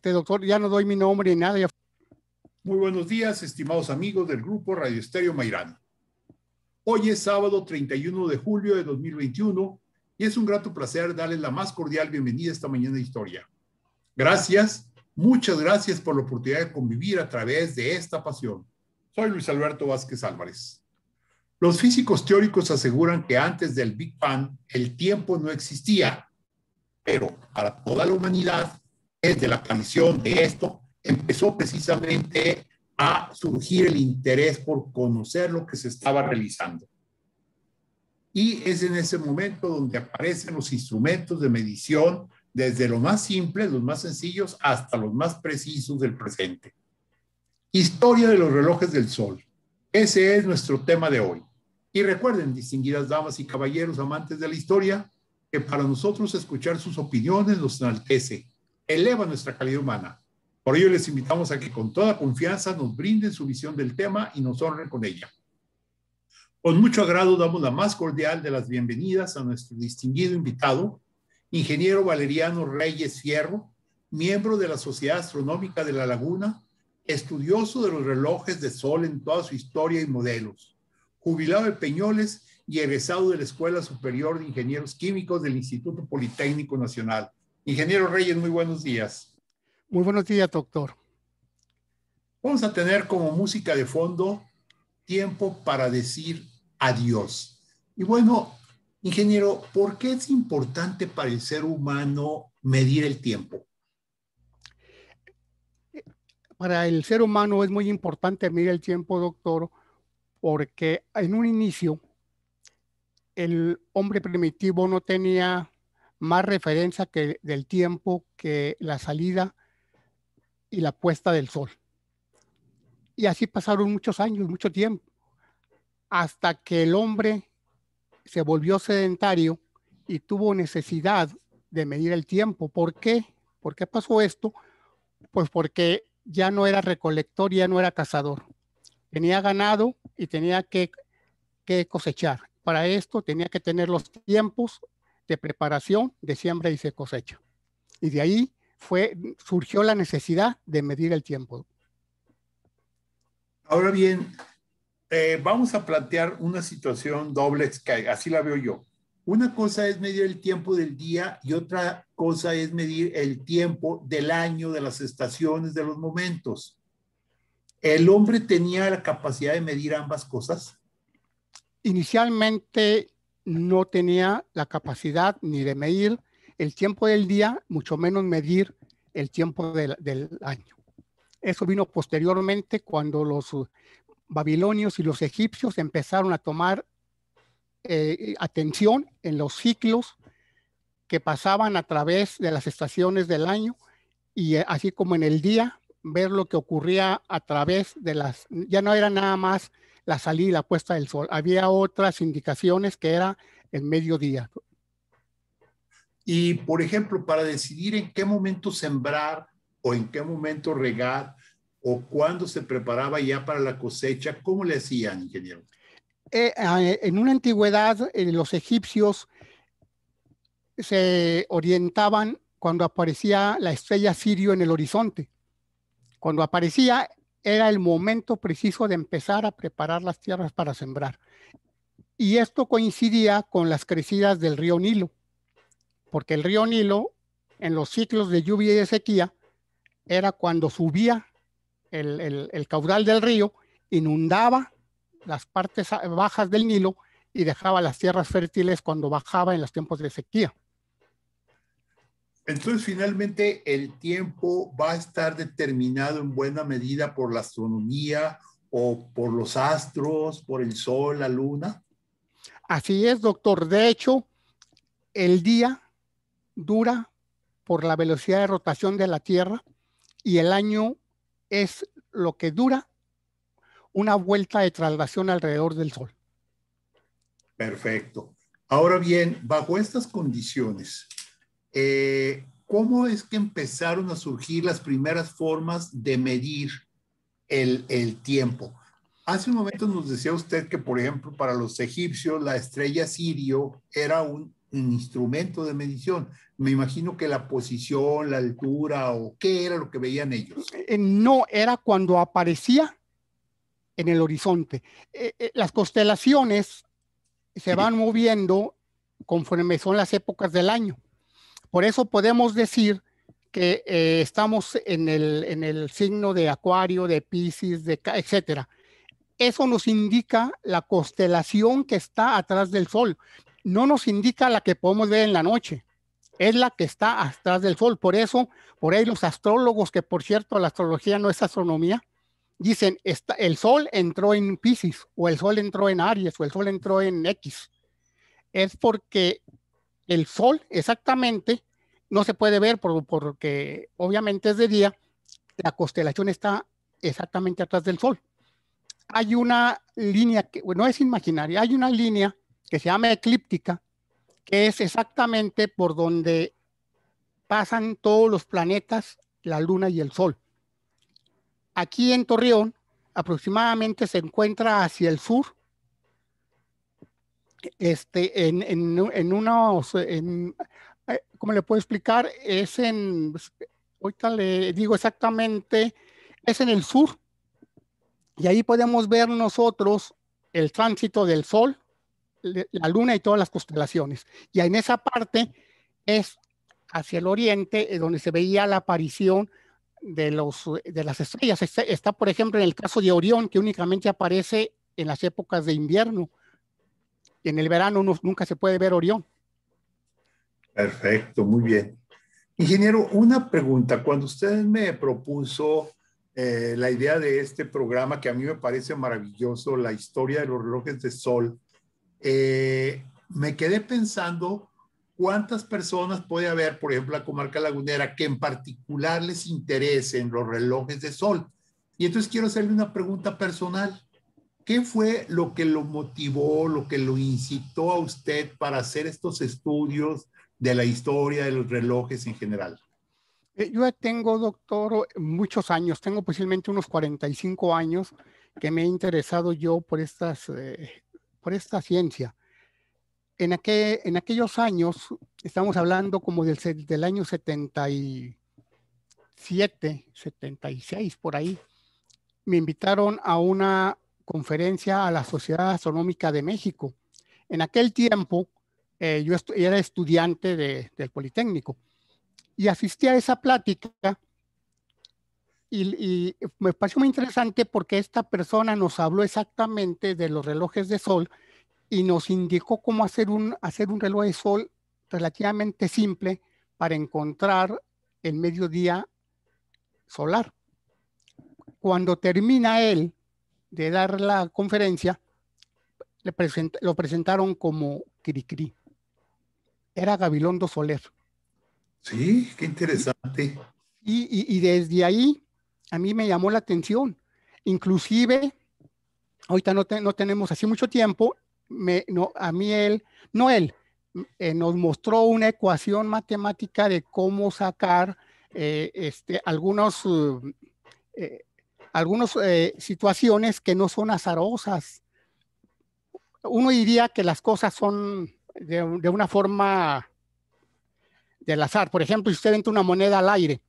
Doctor, ya no doy mi nombre ni nada. Muy buenos días, estimados amigos del grupo Radio Estéreo Mairano. Hoy es sábado 31 de julio de 2021 y es un grato placer darles la más cordial bienvenida esta mañana de historia. Gracias, muchas gracias por la oportunidad de convivir a través de esta pasión. Soy Luis Alberto Vázquez Álvarez. Los físicos teóricos aseguran que antes del Big Bang el tiempo no existía, pero para toda la humanidad, desde la aparición de esto, empezó precisamente a surgir el interés por conocer lo que se estaba realizando. Y es en ese momento donde aparecen los instrumentos de medición, desde los más simples, los más sencillos, hasta los más precisos del presente. Historia de los relojes del sol. Ese es nuestro tema de hoy. Y recuerden, distinguidas damas y caballeros amantes de la historia, que para nosotros escuchar sus opiniones nos enaltece, eleva nuestra calidad humana. Por ello les invitamos a que con toda confianza nos brinden su visión del tema y nos honren con ella. Con mucho agrado damos la más cordial de las bienvenidas a nuestro distinguido invitado, ingeniero Valeriano Reyes Fierro, miembro de la Sociedad Astronómica de La Laguna, estudioso de los relojes de sol en toda su historia y modelos, jubilado de Peñoles y egresado de la Escuela Superior de Ingenieros Químicos del Instituto Politécnico Nacional. Ingeniero Reyes, muy buenos días. Muy buenos días, doctor. Vamos a tener como música de fondo Tiempo para decir adiós. Y bueno, ingeniero, ¿por qué es importante para el ser humano medir el tiempo? Para el ser humano es muy importante medir el tiempo, doctor, porque en un inicio el hombre primitivo no tenía más referencia del tiempo que la salida y la puesta del sol. Y así pasaron muchos años, mucho tiempo, hasta que el hombre se volvió sedentario y tuvo necesidad de medir el tiempo. ¿Por qué? ¿Por qué pasó esto? Pues porque ya no era recolector, ya no era cazador. Tenía ganado y tenía que cosechar. Para esto tenía que tener los tiempos de preparación, de siembra y de cosecha. Y de ahí surgió la necesidad de medir el tiempo. Ahora bien, vamos a plantear una situación doble, que así la veo yo. Una cosa es medir el tiempo del día y otra cosa es medir el tiempo del año, de las estaciones, de los momentos. ¿El hombre tenía la capacidad de medir ambas cosas? Inicialmente no tenía la capacidad ni de medir el tiempo del día, mucho menos medir el tiempo del año. Eso vino posteriormente cuando los babilonios y los egipcios empezaron a tomar atención en los ciclos que pasaban a través de las estaciones del año y así como en el día, ver lo que ocurría a través de ya no era nada más la salida y la puesta del sol, había otras indicaciones que era el mediodía. Y, por ejemplo, para decidir en qué momento sembrar o en qué momento regar o cuándo se preparaba ya para la cosecha, ¿cómo le hacían, ingeniero? En una antigüedad, los egipcios se orientaban cuando aparecía la estrella Sirio en el horizonte. Cuando aparecía, era el momento preciso de empezar a preparar las tierras para sembrar. Y esto coincidía con las crecidas del río Nilo, porque el río Nilo, en los ciclos de lluvia y de sequía, era cuando subía el caudal del río, inundaba las partes bajas del Nilo y dejaba las tierras fértiles cuando bajaba en los tiempos de sequía. Entonces, finalmente, el tiempo va a estar determinado en buena medida por la astronomía o por los astros, por el sol, la luna. Así es, doctor. De hecho, el día dura por la velocidad de rotación de la Tierra y el año es lo que dura una vuelta de traslación alrededor del Sol. Perfecto. Ahora bien, bajo estas condiciones, ¿cómo es que empezaron a surgir las primeras formas de medir el tiempo? Hace un momento nos decía usted que, por ejemplo, para los egipcios la estrella Sirio era un instrumento de medición. Me imagino que la posición, la altura, o qué era lo que veían ellos. No, era cuando aparecía en el horizonte. Las constelaciones se van moviendo conforme son las épocas del año. Por eso podemos decir que estamos en el signo de Acuario, de Piscis, etcétera. Eso nos indica la constelación que está atrás del Sol. No nos indica la que podemos ver en la noche, es la que está atrás del Sol. Por eso, por ahí los astrólogos, que por cierto la astrología no es astronomía, dicen el Sol entró en Piscis, o el Sol entró en Aries, o el Sol entró en X. Es porque el Sol exactamente no se puede ver porque obviamente es de día, la constelación está exactamente atrás del Sol. Hay una línea que no es imaginaria, hay una línea que se llama eclíptica, que es exactamente por donde pasan todos los planetas, la Luna y el Sol. Aquí en Torreón, aproximadamente se encuentra hacia el sur, ¿cómo le puedo explicar? Ahorita le digo exactamente, es en el sur, y ahí podemos ver nosotros el tránsito del Sol, la Luna y todas las constelaciones. Y en esa parte es hacia el oriente, donde se veía la aparición de las estrellas. Está, por ejemplo, en el caso de Orión, que únicamente aparece en las épocas de invierno. Y en el verano nunca se puede ver Orión. Perfecto, muy bien. Ingeniero, una pregunta. Cuando usted me propuso la idea de este programa, que a mí me parece maravilloso, la historia de los relojes de sol, me quedé pensando cuántas personas puede haber, por ejemplo, la comarca lagunera, que en particular les interesen los relojes de sol. Y entonces quiero hacerle una pregunta personal. ¿Qué fue lo que lo motivó, lo que lo incitó a usted para hacer estos estudios de la historia de los relojes en general? Yo tengo, doctor, muchos años, tengo posiblemente unos 45 años que me he interesado yo por esta ciencia. En aquellos años, estamos hablando como del año 77, 76, por ahí, me invitaron a una conferencia a la Sociedad Astronómica de México. En aquel tiempo, yo era estudiante del Politécnico y asistí a esa plática y me pareció muy interesante porque esta persona nos habló exactamente de los relojes de sol y nos indicó cómo hacer un reloj de sol relativamente simple para encontrar el mediodía solar. Cuando termina él de dar la conferencia, lo presentaron como Cricri. Era Gabilondo Soler. Sí, qué interesante. Y desde ahí a mí me llamó la atención. Inclusive, ahorita no tenemos así mucho tiempo, a mí nos mostró una ecuación matemática de cómo sacar algunas situaciones que no son azarosas. Uno diría que las cosas son de una forma del azar. Por ejemplo, si usted vende una moneda al aire,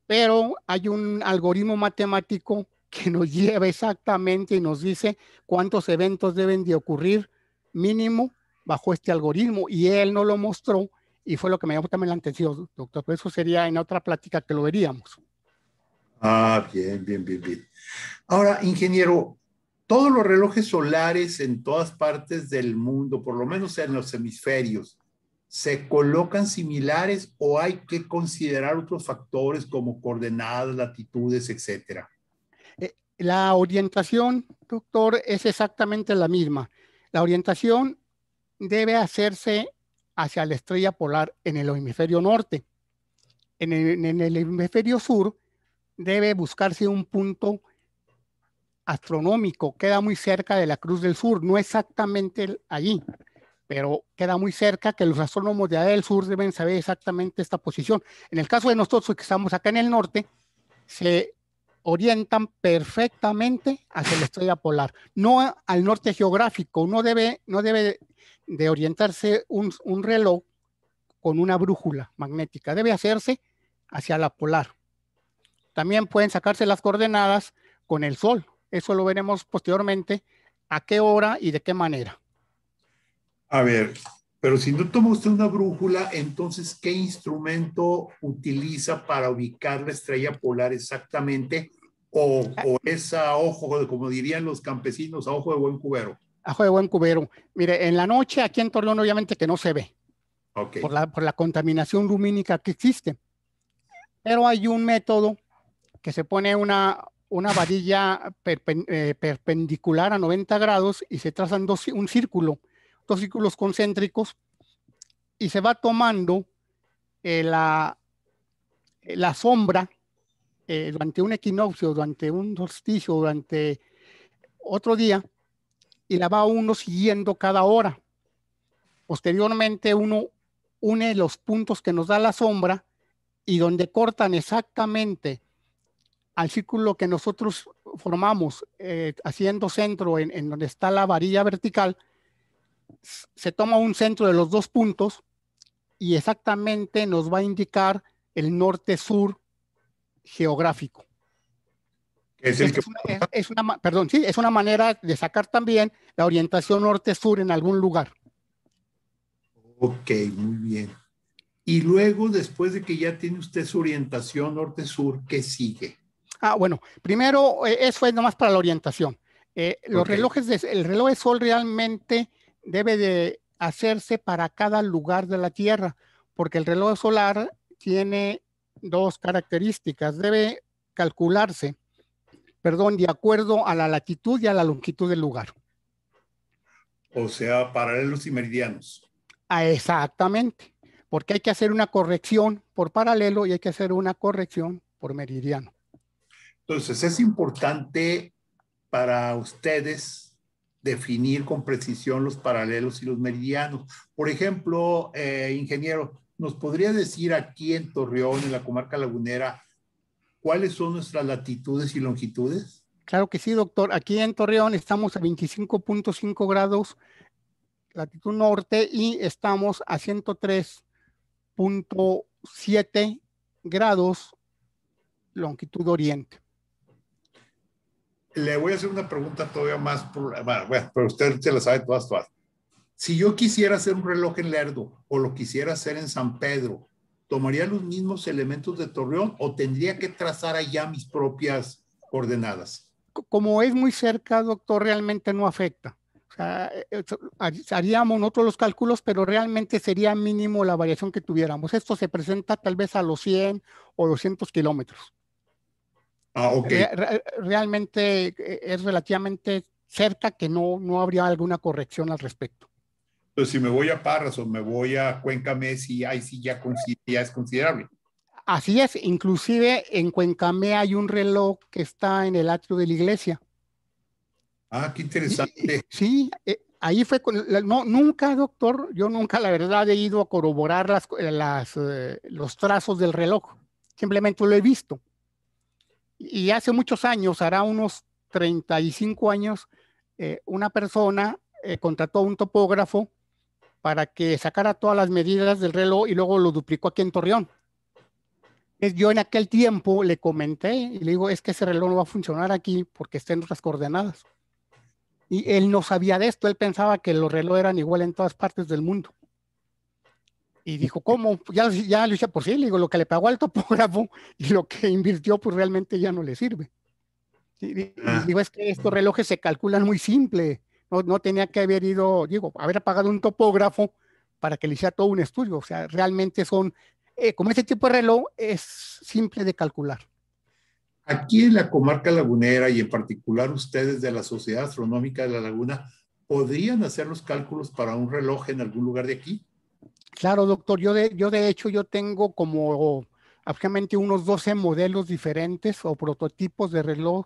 pero hay un algoritmo matemático que nos lleva exactamente y nos dice cuántos eventos deben de ocurrir mínimo bajo este algoritmo, y él no lo mostró y fue lo que me llamó también la atención, doctor. Pero eso sería en otra plática que lo veríamos. Ah, bien, bien, bien, bien. Ahora, ingeniero, todos los relojes solares en todas partes del mundo, por lo menos en los hemisferios, ¿se colocan similares o hay que considerar otros factores como coordenadas, latitudes, etcétera? La orientación, doctor, es exactamente la misma. La orientación debe hacerse hacia la estrella polar en el hemisferio norte. En el hemisferio sur debe buscarse un punto astronómico, queda muy cerca de la Cruz del Sur, no exactamente allí, pero queda muy cerca, que los astrónomos de allá del sur deben saber exactamente esta posición. En el caso de nosotros que estamos acá en el norte, se orientan perfectamente hacia la estrella polar, no al norte geográfico. No debe de orientarse un reloj con una brújula magnética. Debe hacerse hacia la polar. También pueden sacarse las coordenadas con el sol. Eso lo veremos posteriormente, a qué hora y de qué manera. A ver, pero si no toma usted una brújula, entonces, ¿qué instrumento utiliza para ubicar la estrella polar exactamente? O es a ojo, como dirían los campesinos, a ojo de buen cubero. Ajo de buen cubero. Mire, en la noche aquí en Torreón obviamente que no se ve Ok. por la contaminación lumínica que existe. Pero hay un método que se pone una varilla perpendicular a 90 grados y se trazan un círculo, dos círculos concéntricos, y se va tomando la sombra durante un equinoccio, durante un solsticio, durante otro día, y la va uno siguiendo cada hora. Posteriormente uno une los puntos que nos da la sombra y donde cortan exactamente al círculo que nosotros formamos, haciendo centro en donde está la varilla vertical, se toma un centro de los dos puntos y exactamente nos va a indicar el norte-sur geográfico. Es el que... Perdón, sí, es una manera de sacar también la orientación norte-sur en algún lugar. Ok, muy bien. Y luego, después de que ya tiene usted su orientación norte-sur, ¿qué sigue? Bueno, primero, eso es nomás para la orientación. Los Okay. relojes, el reloj de sol realmente debe de hacerse para cada lugar de la Tierra, porque el reloj solar tiene dos características. Debe calcularse, perdón, de acuerdo a la latitud y a la longitud del lugar. O sea, paralelos y meridianos. Exactamente, porque hay que hacer una corrección por paralelo y hay que hacer una corrección por meridiano. Entonces, es importante para ustedes definir con precisión los paralelos y los meridianos. Por ejemplo, ingeniero, ¿nos podría decir aquí en Torreón, en la comarca lagunera, cuáles son nuestras latitudes y longitudes? Claro que sí, doctor. Aquí en Torreón estamos a 25.5 grados latitud norte y estamos a 103.7 grados longitud oriente. Le voy a hacer una pregunta todavía más, bueno, pero usted se la sabe todas. Si yo quisiera hacer un reloj en Lerdo o lo quisiera hacer en San Pedro, ¿tomaría los mismos elementos de Torreón o tendría que trazar allá mis propias coordenadas? Como es muy cerca, doctor, realmente no afecta. O sea, haríamos nosotros los cálculos, pero realmente sería mínimo la variación que tuviéramos. Esto se presenta tal vez a los 100 o 200 kilómetros. Ok. Realmente es relativamente cerca que no habría alguna corrección al respecto. Entonces, si me voy a Parras o me voy a Cuenca Messi, ahí sí ya es considerable. Así es, inclusive en Cuencamé hay un reloj que está en el atrio de la iglesia. Ah, qué interesante. Sí, ahí fue, nunca, doctor, yo nunca la verdad he ido a corroborar los trazos del reloj, simplemente lo he visto. Y hace muchos años, hará unos 35 años, una persona contrató a un topógrafo para que sacara todas las medidas del reloj y luego lo duplicó aquí en Torreón. Yo en aquel tiempo le comenté y le digo, es que ese reloj no va a funcionar aquí porque está en otras coordenadas. Y él no sabía de esto, él pensaba que los relojes eran igual en todas partes del mundo. Y dijo, ¿cómo? Ya lo hice por sí, le digo, lo que le pagó al topógrafo y lo que invirtió, pues realmente ya no le sirve. Y digo, es que estos relojes se calculan muy simple, no tenía que haber ido, haber pagado un topógrafo para que le hiciera todo un estudio, o sea, realmente son, como ese tipo de reloj es simple de calcular. Aquí en la comarca lagunera y en particular ustedes de la Sociedad Astronómica de la Laguna, ¿podrían hacer los cálculos para un reloj en algún lugar de aquí? Claro, doctor, yo de hecho yo tengo como aproximadamente unos 12 modelos diferentes o prototipos de reloj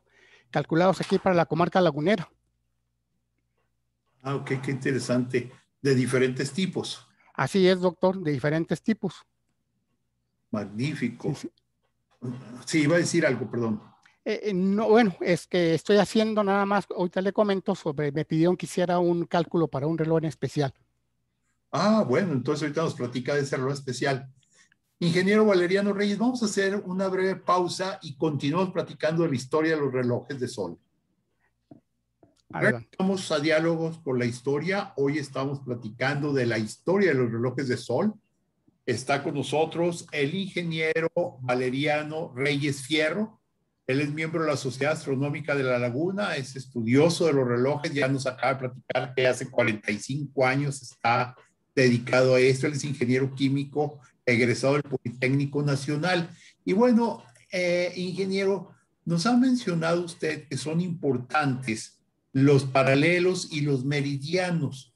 calculados aquí para la comarca lagunera. Ah, ok, qué interesante. De diferentes tipos. Así es, doctor, de diferentes tipos. Magnífico. Sí, sí. Sí, iba a decir algo, perdón. No, bueno, es que estoy haciendo nada más, ahorita le comento me pidieron que hiciera un cálculo para un reloj en especial. Ah, bueno, entonces ahorita nos platica de ese reloj especial. Ingeniero Valeriano Reyes, vamos a hacer una breve pausa y continuamos platicando de la historia de los relojes de sol. Adelante. Vamos a diálogos por la historia. Hoy estamos platicando de la historia de los relojes de sol. Está con nosotros el ingeniero Valeriano Reyes Fierro. Él es miembro de la Sociedad Astronómica de La Laguna, es estudioso de los relojes, ya nos acaba de platicar que hace 45 años está dedicado a esto. Él es ingeniero químico egresado del Politécnico Nacional. Y bueno, ingeniero, nos ha mencionado usted que son importantes los paralelos y los meridianos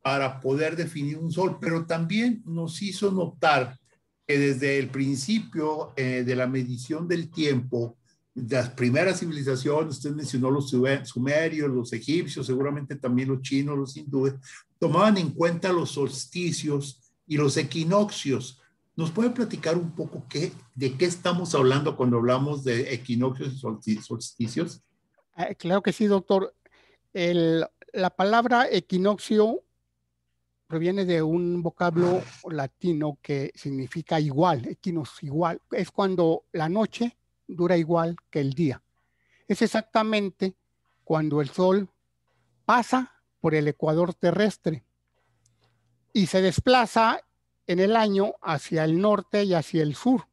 para poder definir un sol, pero también nos hizo notar que desde el principio de la medición del tiempo, las primeras civilizaciones, usted mencionó los sumerios, los egipcios, seguramente también los chinos, los hindúes, tomaban en cuenta los solsticios y los equinoccios. ¿Nos puede platicar un poco de qué estamos hablando cuando hablamos de equinoccios y solsticios? Claro que sí, doctor. La palabra equinoccio proviene de un vocablo latino que significa igual, equinos igual. Es cuando la noche dura igual que el día. Es exactamente cuando el sol pasa por el ecuador terrestre y se desplaza en el año hacia el norte y hacia el sur.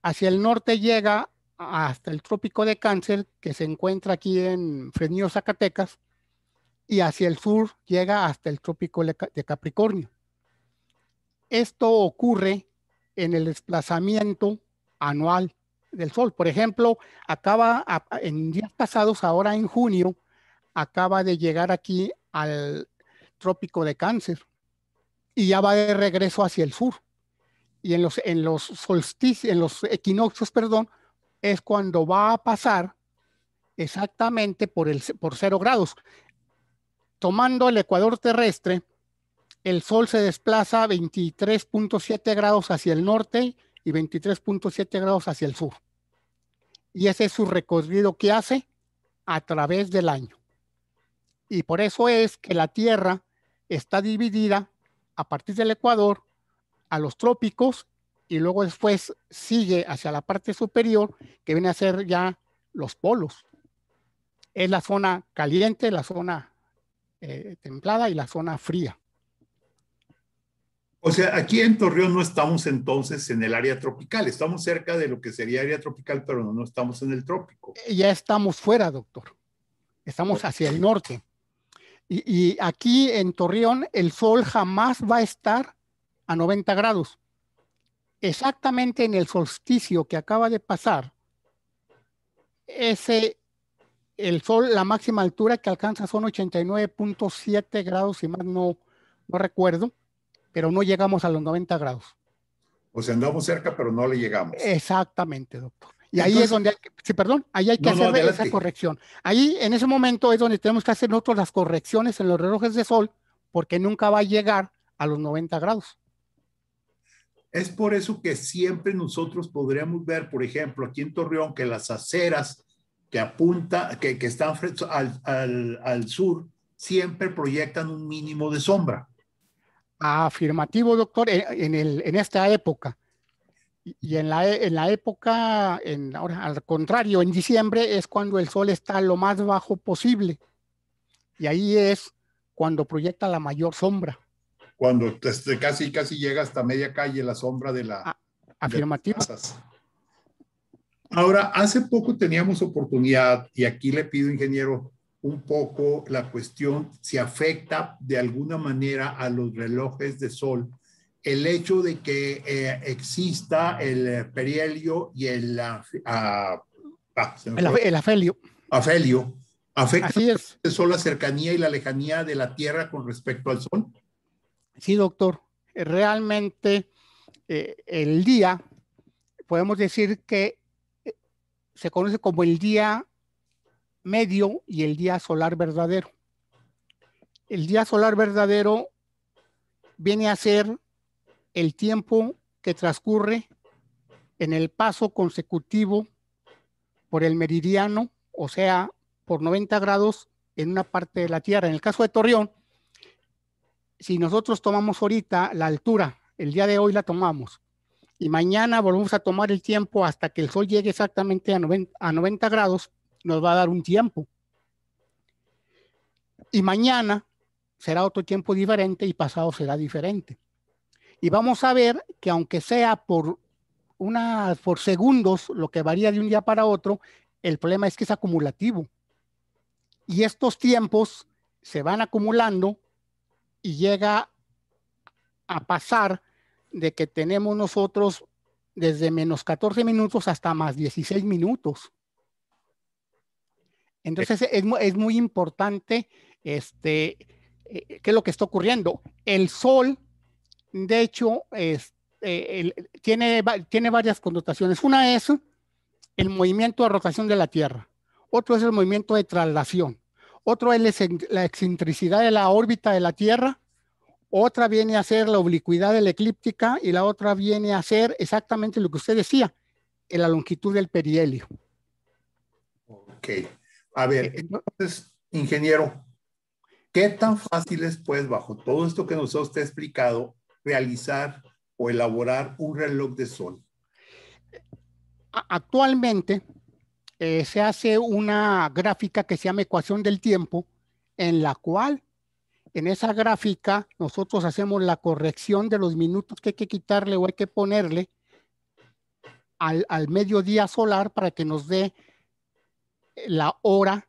Hacia el norte llega hasta el trópico de Cáncer, que se encuentra aquí en Fresnillo, Zacatecas, y hacia el sur llega hasta el trópico de Capricornio. Esto ocurre en el desplazamiento anual del Sol. Por ejemplo, en días pasados, ahora en junio, acaba de llegar aquí al trópico de Cáncer y ya va de regreso hacia el sur. Y en los solsticios, en los equinoccios, perdón, es cuando va a pasar exactamente por 0 grados. Tomando el ecuador terrestre, el Sol se desplaza 23.7 grados hacia el norte y 23.7 grados hacia el sur. Y ese es su recorrido que hace a través del año. Y por eso es que la Tierra está dividida a partir del ecuador a los trópicos y luego después sigue hacia la parte superior, que viene a ser ya los polos. Es la zona caliente, la zona templada y la zona fría. O sea, aquí en Torreón no estamos entonces en el área tropical, estamos cerca de lo que sería área tropical, pero no estamos en el trópico. Ya estamos fuera, doctor. Estamos hacia el norte. Y aquí en Torreón el sol jamás va a estar a 90 grados. Exactamente en el solsticio que acaba de pasar, el sol, la máxima altura que alcanza son 89.7 grados, si más no recuerdo, pero no llegamos a los 90 grados. O sea, andamos cerca, pero no le llegamos. Exactamente, doctor. Y entonces, ahí es donde, ahí hay que hacer esa corrección. Ahí, en ese momento, es donde tenemos que hacer nosotros las correcciones en los relojes de sol, porque nunca va a llegar a los 90 grados. Es por eso que siempre nosotros podríamos ver, por ejemplo, aquí en Torreón, que las aceras que están al sur, siempre proyectan un mínimo de sombra. Afirmativo, doctor, en esta época. Y en la época, ahora al contrario, en diciembre es cuando el sol está lo más bajo posible. Y ahí es cuando proyecta la mayor sombra. Cuando casi llega hasta media calle la sombra de afirmativo. De las casas. Ahora, hace poco teníamos oportunidad, y aquí le pido, ingeniero, un poco la cuestión si afecta de alguna manera a los relojes de sol el hecho de que exista el perihelio y el afelio. Afelio. ¿Afecta Así es. el sol la cercanía y la lejanía de la Tierra con respecto al sol? Sí, doctor. Realmente el día, podemos decir que se conoce como el día medio y el día solar verdadero. El día solar verdadero viene a ser el tiempo que transcurre en el paso consecutivo por el meridiano, o sea, por 90 grados en una parte de la Tierra. En el caso de Torreón, si nosotros tomamos ahorita la altura, el día de hoy la tomamos, y mañana volvemos a tomar el tiempo hasta que el sol llegue exactamente a 90 grados, nos va a dar un tiempo. Y mañana será otro tiempo diferente y pasado será diferente. Y vamos a ver que aunque sea por segundos, lo que varía de un día para otro, el problema es que es acumulativo. Y estos tiempos se van acumulando y llega a pasar de que tenemos nosotros desde menos 14 minutos hasta más 16 minutos. Entonces es muy importante qué es lo que está ocurriendo. El sol, de hecho, tiene varias connotaciones. Una es el movimiento de rotación de la Tierra. Otro es el movimiento de traslación. Otro es la excentricidad de la órbita de la Tierra. Otra viene a ser la oblicuidad de la eclíptica y la otra viene a ser exactamente lo que usted decía, la longitud del perihelio. Ok. A ver, entonces, ingeniero, ¿qué tan fácil es, pues, bajo todo esto que nos ha usted explicado, realizar o elaborar un reloj de sol? Actualmente se hace una gráfica que se llama ecuación del tiempo, en la cual en esa gráfica nosotros hacemos la corrección de los minutos que hay que quitarle o hay que ponerle al mediodía solar para que nos dé la hora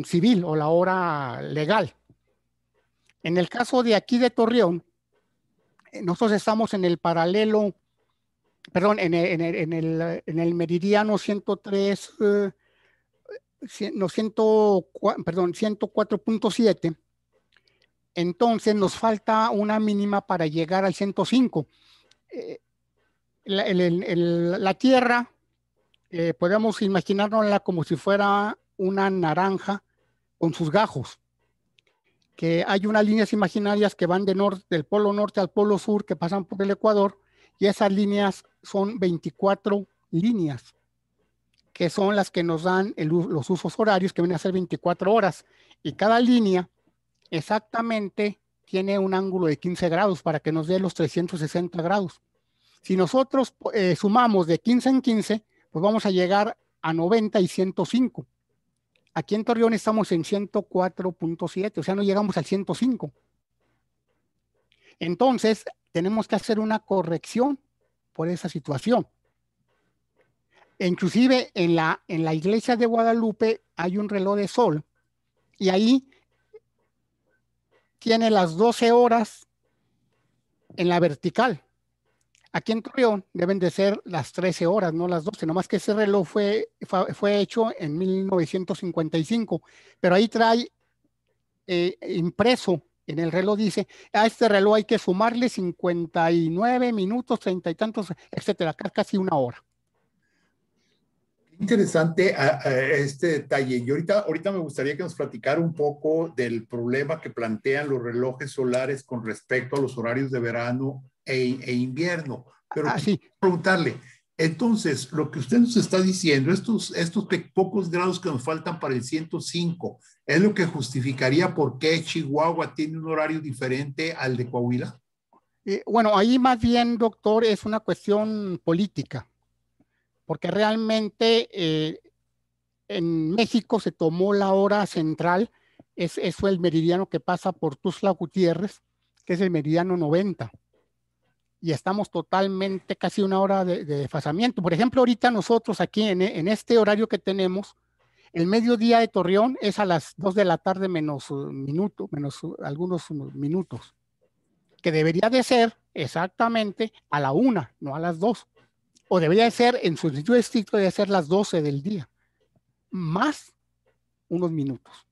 civil o la hora legal. En el caso de aquí de Torreón, nosotros estamos en el paralelo, perdón, en el meridiano 103, 104.7. Entonces nos falta una mínima para llegar al 105. La Tierra, podemos imaginárnosla como si fuera una naranja con sus gajos, que hay unas líneas imaginarias que van del polo norte al polo sur, que pasan por el Ecuador, y esas líneas son 24 líneas, que son las que nos dan los usos horarios, que vienen a ser 24 horas, y cada línea exactamente tiene un ángulo de 15 grados para que nos dé los 360 grados. Si nosotros sumamos de 15 en 15, pues vamos a llegar a 90 y 105. Aquí en Torreón estamos en 104.7, o sea, no llegamos al 105. Entonces, tenemos que hacer una corrección por esa situación. Inclusive en la iglesia de Guadalupe hay un reloj de sol y ahí tiene las 12 horas en la vertical. Aquí en Torreón deben de ser las 13 horas, no las 12, nomás que ese reloj fue hecho en 1955, pero ahí trae impreso en el reloj, dice, a este reloj hay que sumarle 59 minutos, 30 y tantos, etcétera, casi una hora. Interesante este detalle. Y ahorita me gustaría que nos platicara un poco del problema que plantean los relojes solares con respecto a los horarios de verano e invierno. Pero sí. Preguntarle, entonces, lo que usted nos está diciendo, estos pocos grados que nos faltan para el 105, ¿es lo que justificaría por qué Chihuahua tiene un horario diferente al de Coahuila? Bueno, ahí más bien, doctor, es una cuestión política, porque realmente en México se tomó la hora central, eso el meridiano que pasa por Tuxtla Gutiérrez, que es el meridiano 90, y estamos totalmente casi una hora de desfasamiento. Por ejemplo, ahorita nosotros aquí en este horario que tenemos, el mediodía de Torreón es a las 2 de la tarde menos algunos minutos, que debería de ser exactamente a la 1, no a las 2. O debería de ser, en su sentido estricto, de ser las 12 del día, más unos minutos.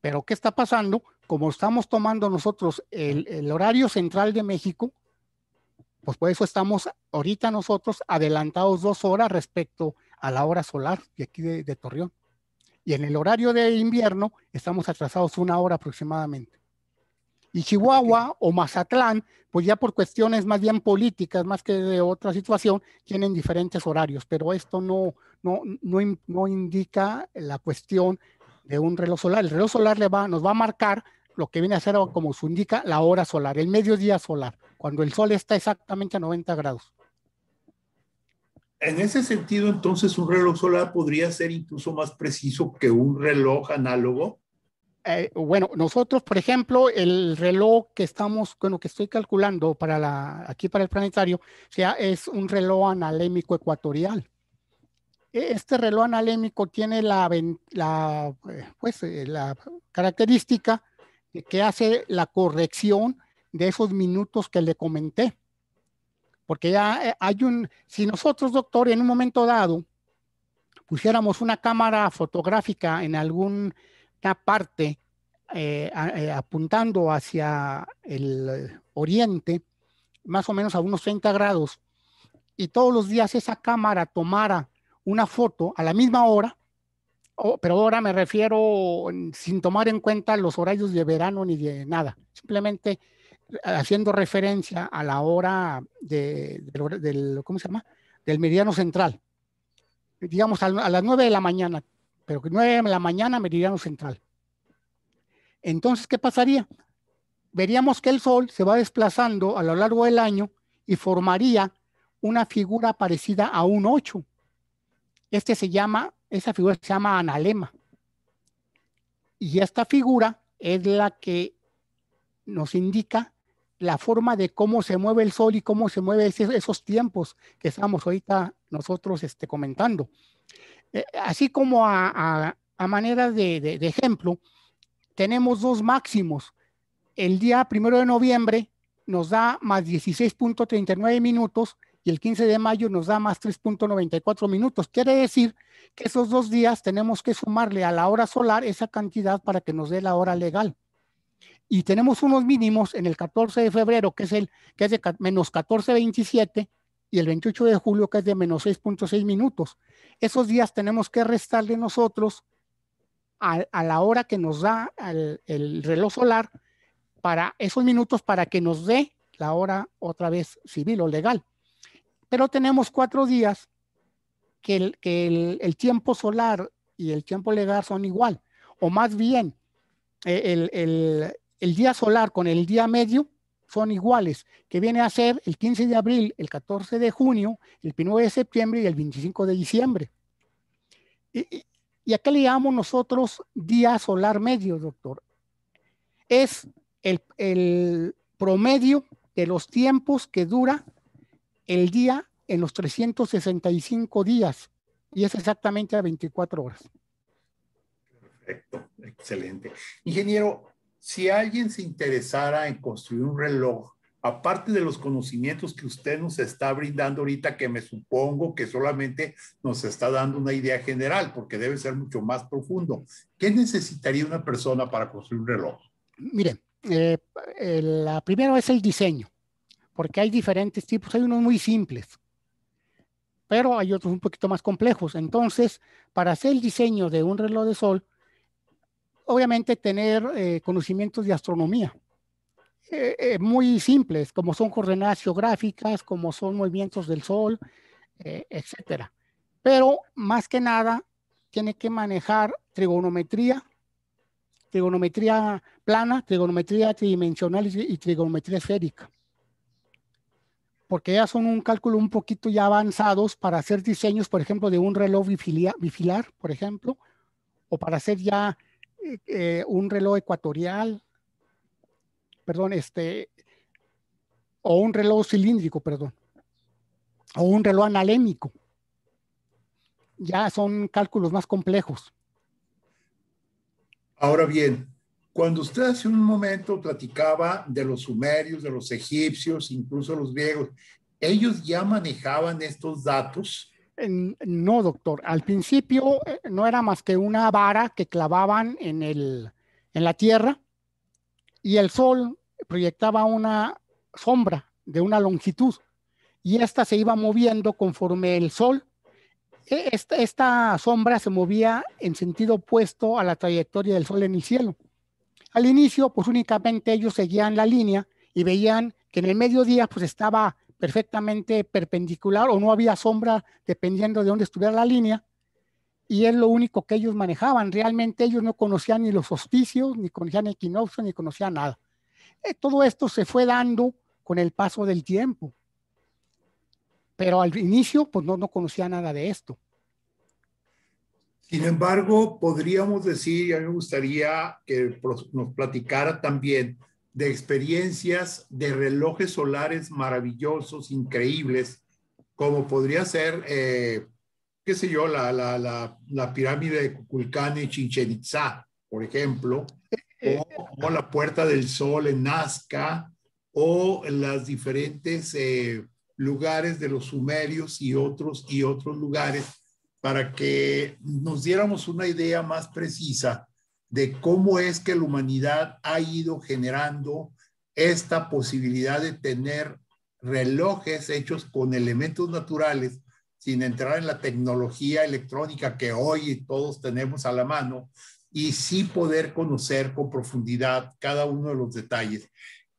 Pero ¿qué está pasando? Como estamos tomando nosotros el horario central de México, pues por eso estamos ahorita nosotros adelantados 2 horas respecto a la hora solar de aquí de Torreón. Y en el horario de invierno estamos atrasados 1 hora aproximadamente. Y Chihuahua o Mazatlán, pues ya por cuestiones más bien políticas, más que de otra situación, tienen diferentes horarios, pero esto no indica la cuestión de un reloj solar. El reloj solar nos va a marcar lo que viene a ser, como se indica, la hora solar, el mediodía solar, cuando el sol está exactamente a 90 grados. En ese sentido, entonces, un reloj solar podría ser incluso más preciso que un reloj análogo. Bueno, nosotros, por ejemplo, el reloj que que estoy calculando aquí para el planetario, es un reloj analémico ecuatorial. Este reloj analémico tiene la característica de que hace la corrección de esos minutos que le comenté. Porque ya si nosotros, doctor, en un momento dado, pusiéramos una cámara fotográfica en alguna parte apuntando hacia el oriente, más o menos a unos 30 grados, y todos los días esa cámara tomara una foto a la misma hora, pero ahora me refiero sin tomar en cuenta los horarios de verano ni de nada, simplemente haciendo referencia a la hora ¿cómo se llama? Del meridiano central, digamos a las 9 de la mañana, pero que 9 de la mañana meridiano central. Entonces, ¿qué pasaría? Veríamos que el Sol se va desplazando a lo largo del año y formaría una figura parecida a un 8. Esa figura se llama analema. Y esta figura es la que nos indica la forma de cómo se mueve el Sol y cómo se mueven esos tiempos que estamos ahorita nosotros comentando. Así como a manera de ejemplo, tenemos dos máximos. El día 1 de noviembre nos da más 16.39 minutos y el 15 de mayo nos da más 3.94 minutos. Quiere decir que esos 2 días tenemos que sumarle a la hora solar esa cantidad para que nos dé la hora legal. Y tenemos unos mínimos en el 14 de febrero, que es de menos 14.27, y el 28 de julio, que es de menos 6.6 minutos. Esos días tenemos que restarle nosotros a la hora que nos da el reloj solar para esos minutos, para que nos dé la hora otra vez civil o legal. Pero tenemos 4 días que el tiempo solar y el tiempo legal son igual, o más bien el día solar con el día medio son iguales, que viene a ser el 15 de abril, el 14 de junio, el 1 de septiembre y el 25 de diciembre. ¿Y a qué le llamamos nosotros día solar medio, doctor? Es el promedio de los tiempos que dura el día en los 365 días, y es exactamente a 24 horas. Perfecto, excelente. Ingeniero, si alguien se interesara en construir un reloj, aparte de los conocimientos que usted nos está brindando ahorita, que me supongo que solamente nos está dando una idea general, porque debe ser mucho más profundo, ¿qué necesitaría una persona para construir un reloj? Mire, la primera es el diseño, porque hay diferentes tipos, hay unos muy simples, pero hay otros un poquito más complejos. Entonces, para hacer el diseño de un reloj de sol, obviamente tener conocimientos de astronomía, muy simples, como son coordenadas geográficas, como son movimientos del sol, etcétera. Pero más que nada, tiene que manejar trigonometría plana, trigonometría tridimensional y trigonometría esférica, porque ya son un cálculo un poquito ya avanzados para hacer diseños, por ejemplo, de un reloj bifilar, por ejemplo, o para hacer ya un reloj ecuatorial, perdón, o un reloj cilíndrico, perdón, o un reloj analémico. Ya son cálculos más complejos. Ahora bien, cuando usted hace un momento platicaba de los sumerios, de los egipcios, incluso los griegos, ¿ellos ya manejaban estos datos? No, doctor. Al principio no era más que una vara que clavaban en la tierra, y el sol proyectaba una sombra de una longitud, y esta se iba moviendo conforme el sol. Esta sombra se movía en sentido opuesto a la trayectoria del sol en el cielo. Al inicio, pues únicamente ellos seguían la línea y veían que en el mediodía pues estaba perfectamente perpendicular o no había sombra dependiendo de dónde estuviera la línea, y es lo único que ellos manejaban. Realmente ellos no conocían ni los solsticios, ni conocían equinoccios, ni conocían nada. Todo esto se fue dando con el paso del tiempo, pero al inicio pues no conocía nada de esto. Sin embargo, podríamos decir, y a mí me gustaría que nos platicara también de experiencias de relojes solares maravillosos, increíbles, como podría ser, qué sé yo, la pirámide de Kukulcán en Chichén Itzá, por ejemplo, o la Puerta del Sol en Nazca, o las diferentes lugares de los sumerios y otros lugares, para que nos diéramos una idea más precisa de cómo es que la humanidad ha ido generando esta posibilidad de tener relojes hechos con elementos naturales, sin entrar en la tecnología electrónica que hoy todos tenemos a la mano, y sí poder conocer con profundidad cada uno de los detalles.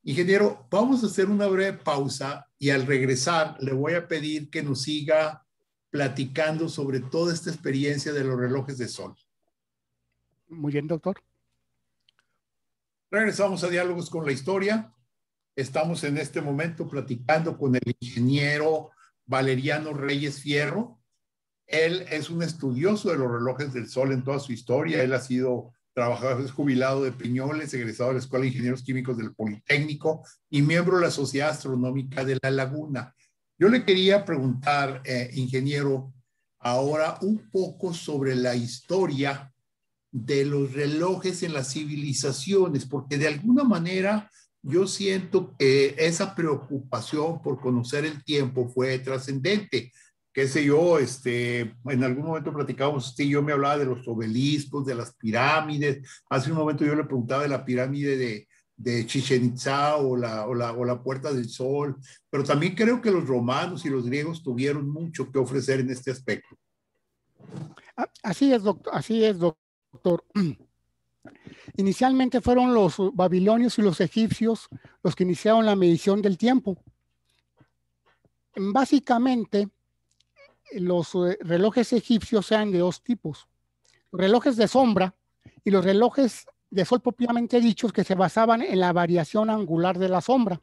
Ingeniero, vamos a hacer una breve pausa y al regresar le voy a pedir que nos siga platicando sobre toda esta experiencia de los relojes de sol. Muy bien, doctor. Regresamos a Diálogos con la Historia. Estamos en este momento platicando con el ingeniero Valeriano Reyes Fierro. Él es un estudioso de los relojes del sol en toda su historia. Él ha sido trabajador, es jubilado de Peñoles, egresado de la Escuela de Ingenieros Químicos del Politécnico y miembro de la Sociedad Astronómica de La Laguna. Yo le quería preguntar, ingeniero, ahora un poco sobre la historia de los relojes en las civilizaciones, porque de alguna manera yo siento que esa preocupación por conocer el tiempo fue trascendente. Qué sé yo, en algún momento platicábamos, usted y yo me hablaba de los obeliscos, de las pirámides. Hace un momento yo le preguntaba de la pirámide de Chichén Itzá o la Puerta del Sol, pero también creo que los romanos y los griegos tuvieron mucho que ofrecer en este aspecto. Así es, doctor. Así es, doctor. Inicialmente fueron los babilonios y los egipcios los que iniciaron la medición del tiempo. Básicamente, los relojes egipcios eran de dos tipos: los relojes de sombra y los relojes de sol propiamente dichos, que se basaban en la variación angular de la sombra.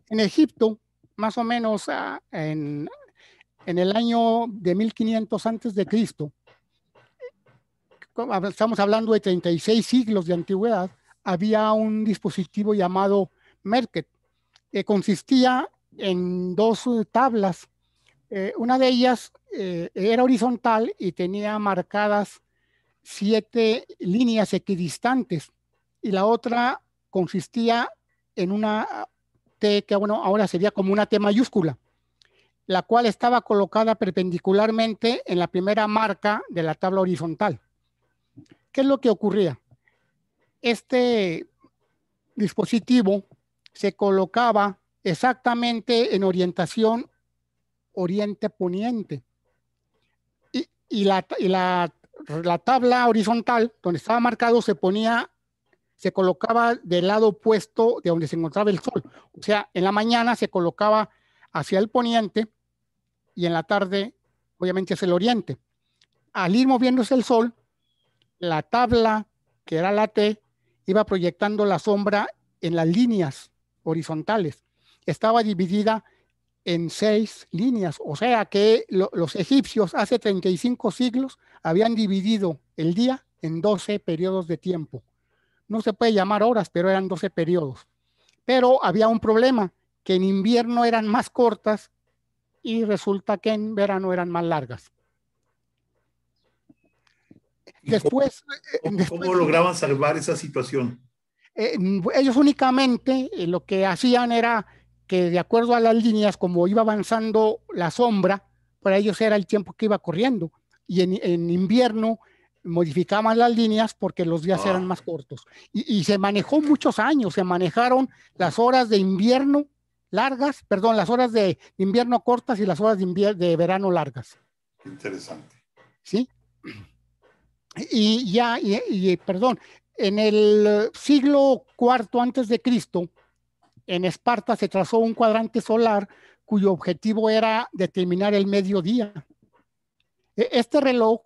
En Egipto, más o menos en el año de 1500 antes de Cristo, estamos hablando de 36 siglos de antigüedad, había un dispositivo llamado Merket, que consistía en dos tablas. Una de ellas era horizontal y tenía marcadas 7 líneas equidistantes, y la otra consistía en una T, que bueno, ahora sería como una T mayúscula, la cual estaba colocada perpendicularmente en la primera marca de la tabla horizontal. ¿Qué es lo que ocurría? Este dispositivo se colocaba exactamente en orientación oriente-poniente, y la tabla horizontal donde estaba marcado se colocaba del lado opuesto de donde se encontraba el sol. O sea, en la mañana se colocaba hacia el poniente y en la tarde obviamente hacia el oriente. Al ir moviéndose el sol, la tabla, que era la T, iba proyectando la sombra en las líneas horizontales. Estaba dividida en 6 líneas, o sea que los egipcios hace 35 siglos habían dividido el día en 12 periodos de tiempo. No se puede llamar horas, pero eran 12 periodos. Pero había un problema, que en invierno eran más cortas y resulta que en verano eran más largas. Después, ¿Cómo lograban salvar esa situación? Ellos únicamente lo que hacían era que, de acuerdo a las líneas, como iba avanzando la sombra, para ellos era el tiempo que iba corriendo. Y en invierno modificaban las líneas porque los días eran más cortos. Y se manejó muchos años, se manejaron las horas de invierno largas, perdón, las horas de invierno cortas y las horas de verano largas. Interesante. ¿Sí? Perdón, en el siglo IV antes de Cristo, en Esparta se trazó un cuadrante solar cuyo objetivo era determinar el mediodía. Este reloj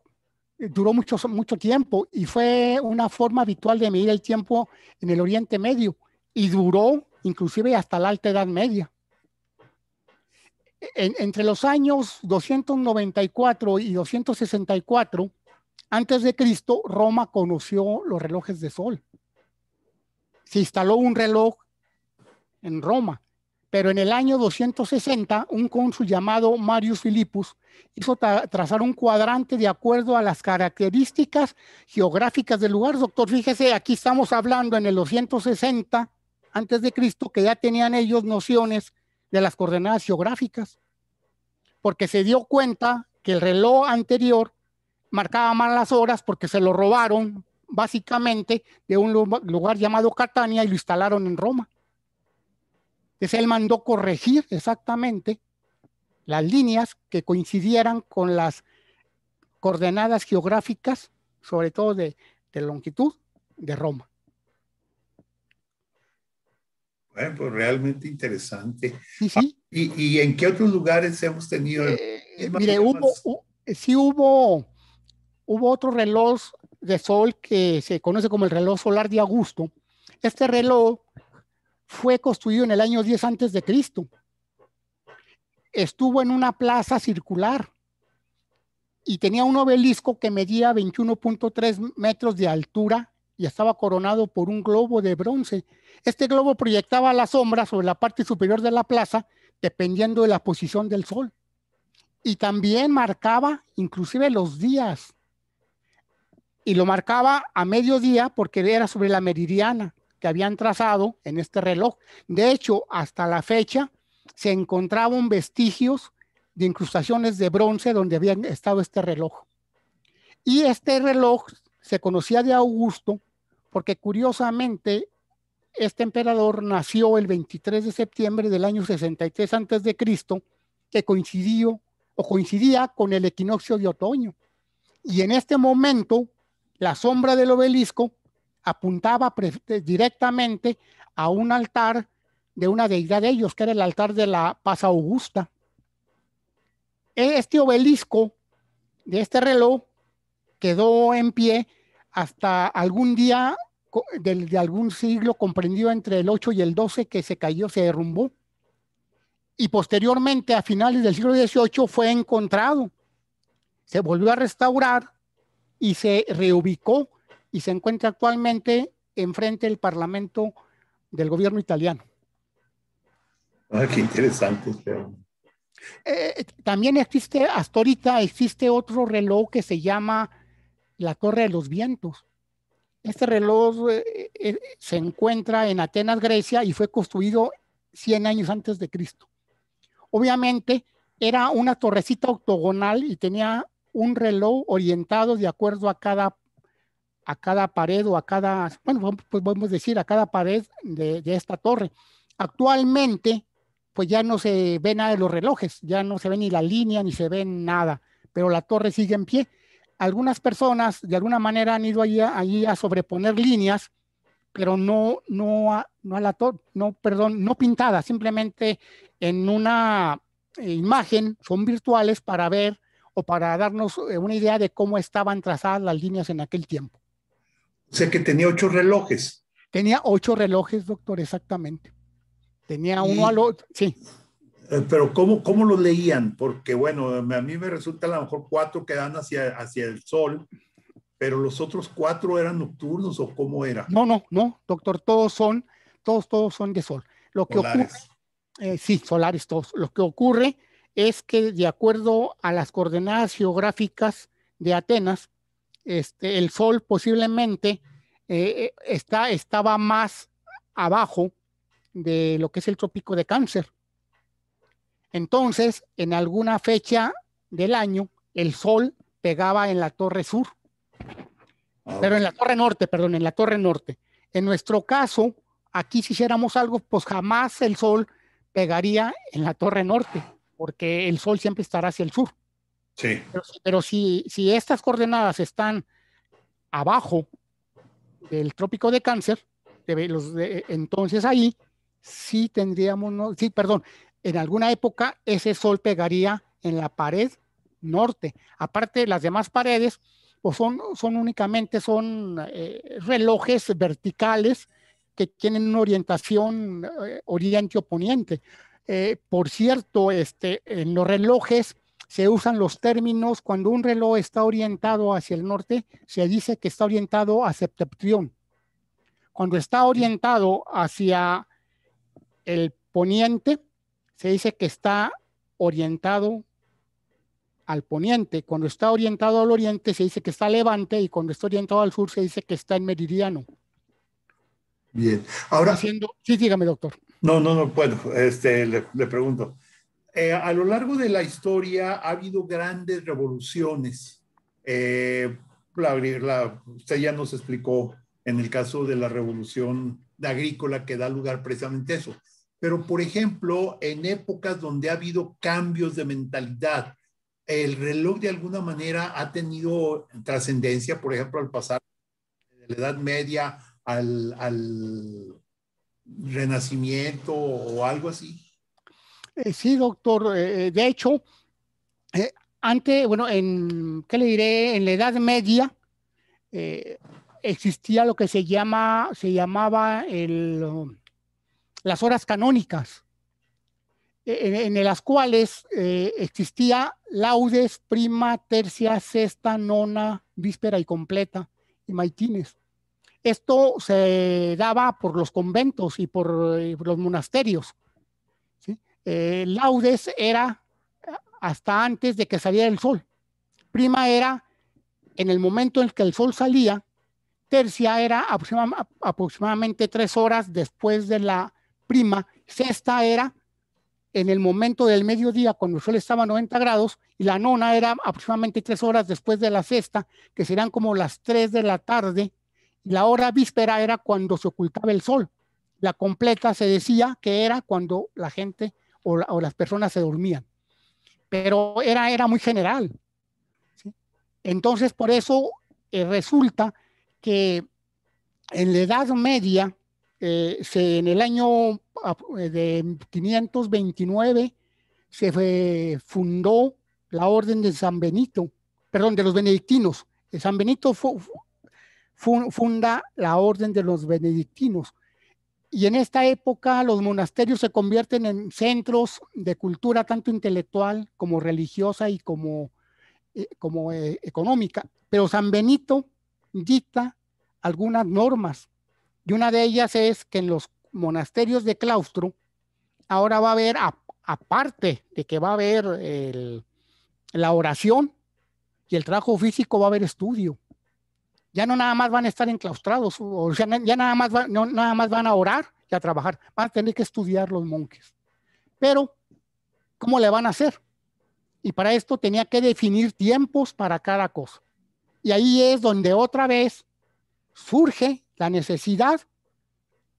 duró mucho tiempo y fue una forma habitual de medir el tiempo en el Oriente Medio y duró inclusive hasta la Alta Edad Media. Entre los años 294 y 264 antes de Cristo, Roma conoció los relojes de sol. Se instaló un reloj en Roma, pero en el año 260 un cónsul llamado Marius Philippus hizo trazar un cuadrante de acuerdo a las características geográficas del lugar. Doctor, fíjese, aquí estamos hablando en el 260 antes de Cristo, que ya tenían ellos nociones de las coordenadas geográficas, porque se dio cuenta que el reloj anterior marcaba mal las horas porque se lo robaron básicamente de un lugar llamado Catania y lo instalaron en Roma. Entonces él mandó corregir exactamente las líneas que coincidieran con las coordenadas geográficas, sobre todo de longitud de Roma. Bueno, pues realmente interesante. Sí, sí. ¿Y en qué otros lugares hemos tenido? Mire, hubo otro reloj de sol que se conoce como el reloj solar de Augusto. Este reloj fue construido en el año 10 antes de Cristo. Estuvo en una plaza circular y tenía un obelisco que medía 21.3 metros de altura y estaba coronado por un globo de bronce. Este globo proyectaba la sombra sobre la parte superior de la plaza dependiendo de la posición del sol. Y también marcaba inclusive los días. Y lo marcaba a mediodía porque era sobre la meridiana que habían trazado en este reloj. De hecho, hasta la fecha se encontraban vestigios de incrustaciones de bronce donde había estado este reloj. Y este reloj se conocía de Augusto porque curiosamente este emperador nació el 23 de septiembre del año 63 antes de Cristo, que coincidía con el equinoccio de otoño. Y en este momento la sombra del obelisco apuntaba directamente a un altar de una deidad de ellos, que era el altar de la Paz Augusta. Este obelisco de este reloj quedó en pie hasta algún día de algún siglo comprendido entre el 8 y el 12 que se cayó, se derrumbó. Y posteriormente, a finales del siglo XVIII, fue encontrado. Se volvió a restaurar y se reubicó y se encuentra actualmente enfrente del Parlamento del gobierno italiano. Ah, qué interesante. También existe, hasta ahorita existe otro reloj que se llama la Torre de los Vientos. Este reloj se encuentra en Atenas, Grecia, y fue construido 100 años antes de Cristo. Obviamente era una torrecita octogonal y tenía un reloj orientado de acuerdo a cada pared o a cada, bueno, pues podemos decir a cada pared de esta torre. Actualmente, pues ya no se ve nada de los relojes, ya no se ve ni la línea ni se ve nada, pero la torre sigue en pie. Algunas personas de alguna manera han ido allí a sobreponer líneas, pero no pintadas, simplemente en una imagen, son virtuales para ver o para darnos una idea de cómo estaban trazadas las líneas en aquel tiempo. O sea que tenía 8 relojes. Tenía 8 relojes, doctor, exactamente. Tenía uno al otro, sí. Pero ¿cómo lo leían? Porque bueno, a mí me resulta a lo mejor 4 que dan hacia el sol, pero los otros 4 eran nocturnos o ¿cómo era? No, doctor, todos son de sol. Lo que solares. Ocurre, sí, solares todos. Lo que ocurre es que de acuerdo a las coordenadas geográficas de Atenas, el sol posiblemente estaba más abajo de lo que es el trópico de Cáncer. Entonces, en alguna fecha del año, el sol pegaba en la torre sur. Pero en la torre norte, perdón, en la torre norte. En nuestro caso, aquí si hiciéramos algo, pues jamás el sol pegaría en la torre norte, porque el sol siempre estará hacia el sur. Sí. Pero si estas coordenadas están abajo del trópico de Cáncer, entonces ahí sí tendríamos, en alguna época ese sol pegaría en la pared norte. Aparte de las demás paredes, pues únicamente relojes verticales que tienen una orientación oriente o poniente. Por cierto, en los relojes se usan los términos, cuando un reloj está orientado hacia el norte, se dice que está orientado a septentrión. Cuando está orientado hacia el poniente, se dice que está orientado al poniente. Cuando está orientado al oriente, se dice que está a levante, y cuando está orientado al sur, se dice que está en meridiano. Bien. Ahora, sí, dígame, doctor. No, bueno, le pregunto. A lo largo de la historia ha habido grandes revoluciones. Usted ya nos explicó en el caso de la revolución agrícola que da lugar precisamente a eso. Pero, por ejemplo, en épocas donde ha habido cambios de mentalidad, el reloj de alguna manera ha tenido trascendencia, por ejemplo, al pasar de la Edad Media al Renacimiento o algo así. Sí, doctor. De hecho, antes, bueno, ¿qué le diré? En la Edad Media existía lo que se llamaba las horas canónicas, en las cuales existía laudes, prima, tercia, sexta, nona, víspera y completa, y maitines. Esto se daba por los conventos y por los monasterios, ¿sí? Laudes era hasta antes de que saliera el sol. Prima era en el momento en que el sol salía. Tercia era aproximadamente 3 horas después de la prima. Sexta era en el momento del mediodía, cuando el sol estaba a 90 grados, y la nona era aproximadamente 3 horas después de la sexta, que serían como las 3 de la tarde. Y la hora víspera era cuando se ocultaba el sol. La completa se decía que era cuando la gente o las personas se dormían. Pero era muy general, ¿sí? Entonces, por eso resulta que en la Edad Media, en el año de 529, se fundó la Orden de San Benito, perdón, de los benedictinos. San Benito funda la Orden de los benedictinos. Y en esta época los monasterios se convierten en centros de cultura tanto intelectual como religiosa y como económica. Pero San Benito dicta algunas normas, y una de ellas es que en los monasterios de claustro ahora va a haber, aparte de que va a haber la oración y el trabajo físico, va a haber estudio. Ya no nada más van a estar enclaustrados, o sea, ya nada más van a orar y a trabajar, van a tener que estudiar los monjes. Pero, ¿cómo le van a hacer? Y para esto tenía que definir tiempos para cada cosa. Y ahí es donde otra vez surge la necesidad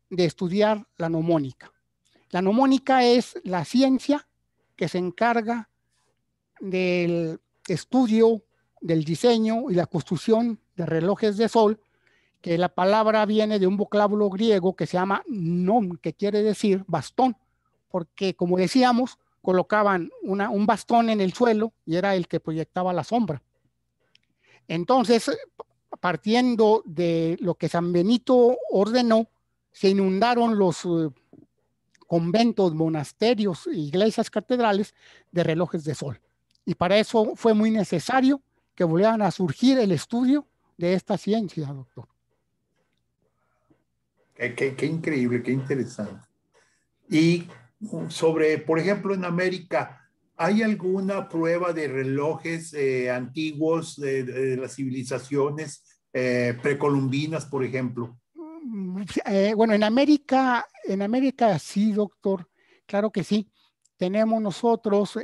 de estudiar la mnemónica. La mnemónica es la ciencia que se encarga del estudio, del diseño y la construcción de relojes de sol, que la palabra viene de un vocablo griego que se llama non, que quiere decir bastón, porque, como decíamos, colocaban un bastón en el suelo y era el que proyectaba la sombra. Entonces, partiendo de lo que San Benito ordenó, se inundaron los conventos, monasterios, iglesias, catedrales de relojes de sol. Y para eso fue muy necesario que volvieran a surgir el estudio de esta ciencia, doctor. Qué increíble, qué interesante. Y sobre, por ejemplo, en América, ¿hay alguna prueba de relojes antiguos de las civilizaciones precolombinas, por ejemplo? Bueno, en América sí, doctor, claro que sí. Tenemos nosotros,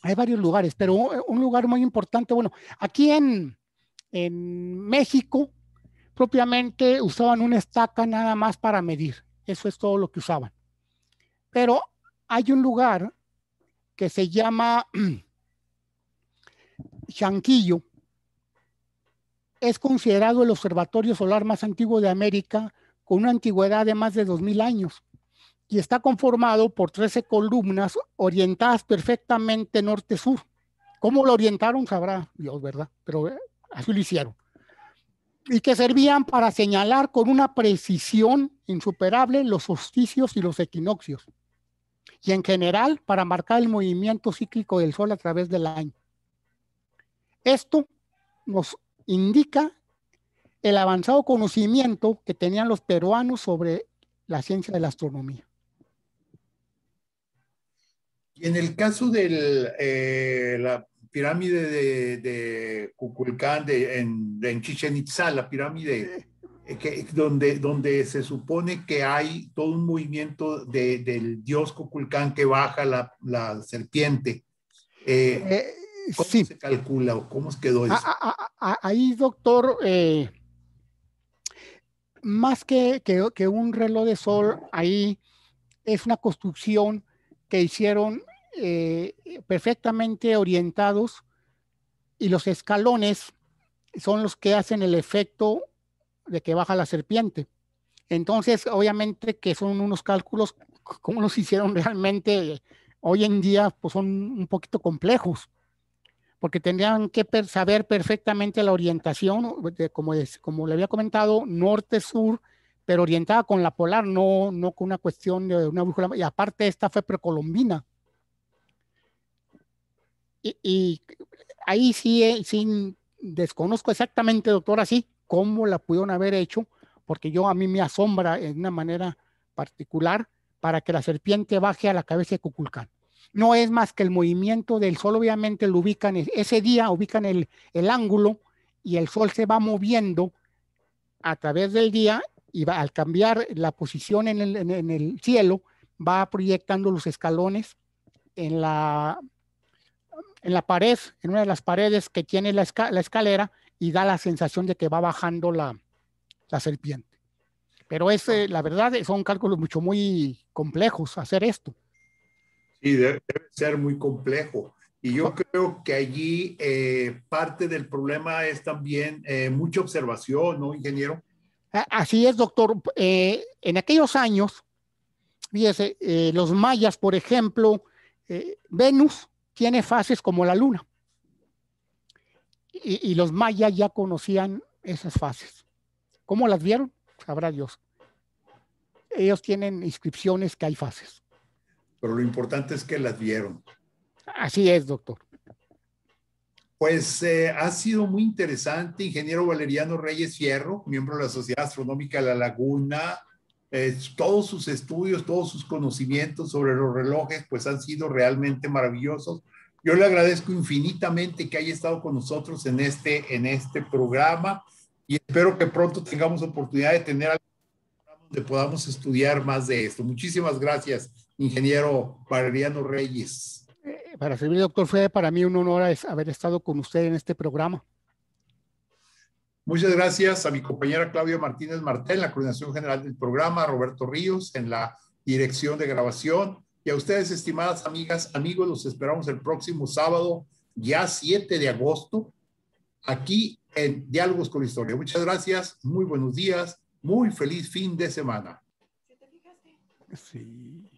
hay varios lugares, pero un lugar muy importante, bueno, aquí en México, propiamente usaban una estaca nada más para medir. Eso es todo lo que usaban. Pero hay un lugar que se llama Chanquillo. Es considerado el observatorio solar más antiguo de América, con una antigüedad de más de 2000 años. Y está conformado por 13 columnas orientadas perfectamente norte-sur. ¿Cómo lo orientaron? Sabrá Dios, ¿verdad? Pero así lo hicieron. Y que servían para señalar con una precisión insuperable los solsticios y los equinoccios. Y en general para marcar el movimiento cíclico del Sol a través del año. Esto nos indica el avanzado conocimiento que tenían los peruanos sobre la ciencia de la astronomía. Y en el caso de la pirámide de Kukulcán, en Chichén Itzá, la pirámide donde se supone que hay todo un movimiento del dios Kukulcán que baja la serpiente. ¿Cómo Sí. se calcula o cómo quedó eso? Ahí, doctor, más que un reloj de sol, ahí es una construcción que hicieron perfectamente orientados, y los escalones son los que hacen el efecto de que baja la serpiente. Entonces, obviamente que son unos cálculos, como los hicieron realmente hoy en día, pues son un poquito complejos, porque tendrían que saber perfectamente la orientación, como le había comentado, norte-sur, pero orientada con la polar, no con una cuestión de una brújula. Y aparte, esta fue precolombina. Y ahí sí desconozco exactamente, doctor, así cómo la pudieron haber hecho, porque a mí me asombra en una manera particular para que la serpiente baje a la cabeza de Kukulcán. No es más que el movimiento del sol, obviamente lo ubican, ese día ubican el ángulo, y el sol se va moviendo a través del día, y al cambiar la posición en el cielo, va proyectando los escalones en la pared, en una de las paredes que tiene la escalera, y da la sensación de que va bajando la serpiente. Pero la verdad, son cálculos muy complejos hacer esto. Sí, debe ser muy complejo. Y yo creo que allí parte del problema es también mucha observación, ¿no, ingeniero? Así es, doctor. En aquellos años, fíjese, los mayas, por ejemplo, Venus tiene fases como la luna. Y los mayas ya conocían esas fases. ¿Cómo las vieron? Sabrá Dios. Ellos tienen inscripciones que hay fases. Pero lo importante es que las vieron. Así es, doctor. Pues ha sido muy interesante, ingeniero Valeriano Reyes Fierro, miembro de la Sociedad Astronómica de La Laguna. Todos sus estudios, todos sus conocimientos sobre los relojes, pues han sido realmente maravillosos. Yo le agradezco infinitamente que haya estado con nosotros en este programa, y espero que pronto tengamos oportunidad de tener algo donde podamos estudiar más de esto. Muchísimas gracias, ingeniero Valeriano Reyes. Para servir, doctor, fue para mí un honor haber estado con usted en este programa. Muchas gracias a mi compañera Claudia Martínez Martel en la coordinación general del programa, a Roberto Ríos en la dirección de grabación, y a ustedes, estimadas amigas, amigos, los esperamos el próximo sábado, ya 7 de agosto, aquí en Diálogos con Historia. Muchas gracias, muy buenos días, muy feliz fin de semana. Sí.